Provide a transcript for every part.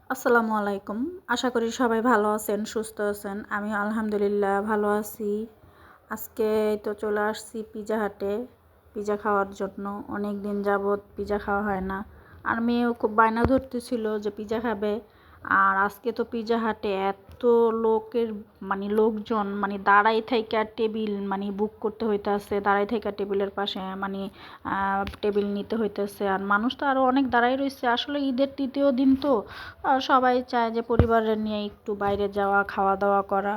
আসসালামু আলাইকুম। আশা করি সবাই ভালো আছেন, সুস্থ আছেন। আমি আলহামদুলিল্লাহ ভালো আছি। আজকে তো চলে আসছি পিজা হাটে পিজা খাওয়ার জন্য। অনেক দিন যাবৎ পিজা খাওয়া হয় না। আর মেয়েও খুব বায়না ধরতেছিল যে পিজা খাবে। আর আজকে তো পিজা হাটে এত লোকের লোকজন দাঁড়াই থাইকা টেবিল বুক করতে হইতাছে, দাঁড়াই থাইকা টেবিলের পাশে টেবিল নিতে হইতেছে। আর মানুষ তো আরও অনেক দাঁড়াই রয়েছে। আসলে ঈদের তৃতীয় দিন তো সবাই চায় যে পরিবারের নিয়ে একটু বাইরে যাওয়া, খাওয়া দাওয়া করা।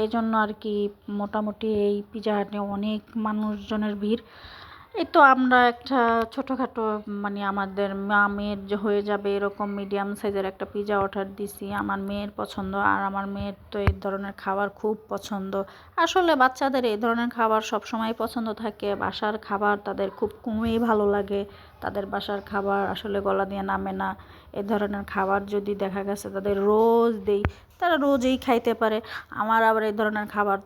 এই জন্য আর কি মোটামুটি এই পিজা হাটে অনেক মানুষজনের ভিড়। এই তো আমরা একটা ছোটোখাটো আমাদের মেয়ের যে হয়ে যাবে এরকম মিডিয়াম সাইজের একটা পিজা অর্ডার দিছি। আমার মেয়ের পছন্দ, আর আমার মেয়ের তো এই ধরনের খাবার খুব পছন্দ। আসলে বাচ্চাদের এই ধরনের খাবার সব সময় পছন্দ থাকে। বাসার খাবার তাদের খুব কমই ভালো লাগে। তাদের বাসার খাবার আসলে গলা দিয়ে নামে না। এ ধরনের খাবার যদি দেখা গেছে তাদের রোজ দেই, তারা রোজই খাইতে পারে। আমার আবার এই ধরনের খাবার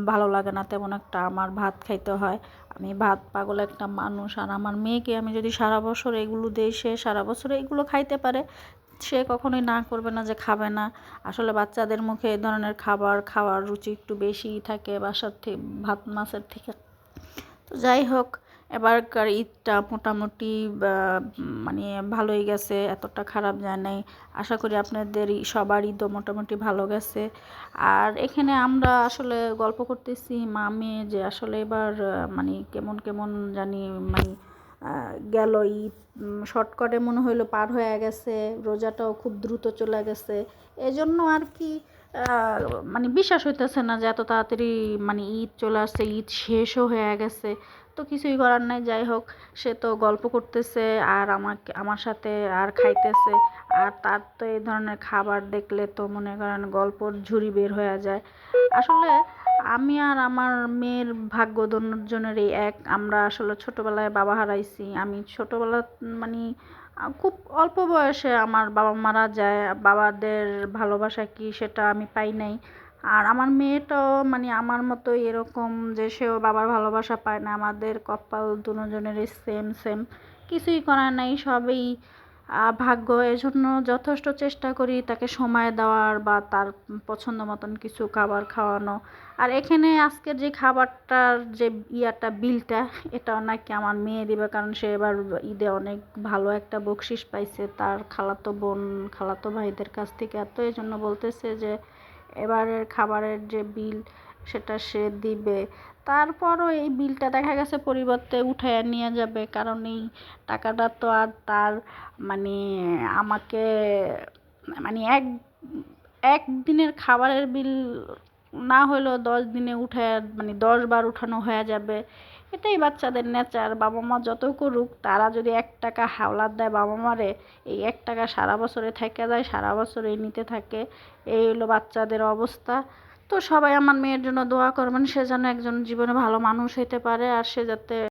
ভালো লাগে না তেমন একটা। আমার ভাত খাইতে হয়। আমি ভাত পাগল একটা মানুষ। আর আমার মেয়েকে আমি যদি সারা বছর এগুলো দিই, সে সারা বছর এগুলো খাইতে পারে। সে কখনোই না করবে না যে খাবে না। আসলে বাচ্চাদের মুখে এই ধরনের খাবার খাওয়ার রুচি একটু বেশিই থাকে বাসার থেকে, ভাত মাছের থেকে। তো যাই হোক, এবারকার ঈদটা মোটামুটি মানে ভালোই গেছে, এতটা খারাপ যায় নাই। আশা করি আপনাদের সবার ঈদও মোটামুটি ভালো গেছে। আর এখানে আমরা আসলে গল্প করতেছি মা মেয়ে যে আসলে এবার কেমন কেমন জানি গেল ঈদ। শর্টকাটে মনে হইলো পার হয়ে গেছে, রোজাটাও খুব দ্রুত চলে গেছে। এজন্য আর কি বিশ্বাস হইতেছে না যে এত তাড়াতাড়ি ঈদ চলে আসছে, ঈদ শেষও হয়ে গেছে। তো কিছুই করার নাই। যাই হোক, সে তো গল্প করতেছে আর আমার সাথে আর খাইতেছে। আর তার তো এই ধরনের খাবার দেখলে তো মনে করেন গল্পর ঝুড়ি বের হয়ে যায়। আসলে আমি আর আমার মেয়ের ভাগ্য দুজনেরই এক। আমরা আসলে ছোটোবেলায় বাবা হারাইছি। আমি ছোটোবেলা মানে খুব অল্প বয়সে আমার বাবা মারা যায়। বাবাদের ভালোবাসা কি সেটা আমি পাই নাই। আর আমার মেয়েটাও আমার মতোই এরকম যে সেও বাবার ভালোবাসা পায় না। আমাদের কপাল দুজনেরই সেম সেম। কিছুই করার নাই, সবই ভাগ্য। এজন্য যথেষ্ট চেষ্টা করি তাকে সময় দেওয়ার বা তার পছন্দ মতন কিছু খাবার খাওয়ানো। আর এখানে আজকের যে খাবারটার যে বিলটা, এটাও নাকি আমার মেয়ে দিবে, কারণ সে এবার ঈদে অনেক ভালো একটা বকশিস পাইছে তার খালাতো বোন, খালাতো ভাইদের কাছ থেকে। তো এই জন্য বলতেছে যে এবারের খাবারের যে বিল সেটা সে দিবে। তারপরও এই বিলটা দেখা গেছে পরিবর্তে উঠায় নিয়ে যাবে, কারণ এই টাকাটা তো আর তার মানে আমাকে এক একদিনের খাবারের বিল না হলেও 10 দিনে উঠায় 10 বার উঠানো হয়ে যাবে। এটাই বাচ্চাদের নেচার। বাবা মা যত করুক, তারা যদি 1 টাকা হাওলাত দেয় বাবা মারে, এই 1 টাকা সারা বছরে থেকে যায়, সারা বছরেই নিতে থাকে। এই হলো বাচ্চাদের অবস্থা। তো সবাই আমার মেয়ের জন্য দোয়া করবেন, সে যেন একজন জীবনে ভালো মানুষ হতে পারে। আর সে যাতে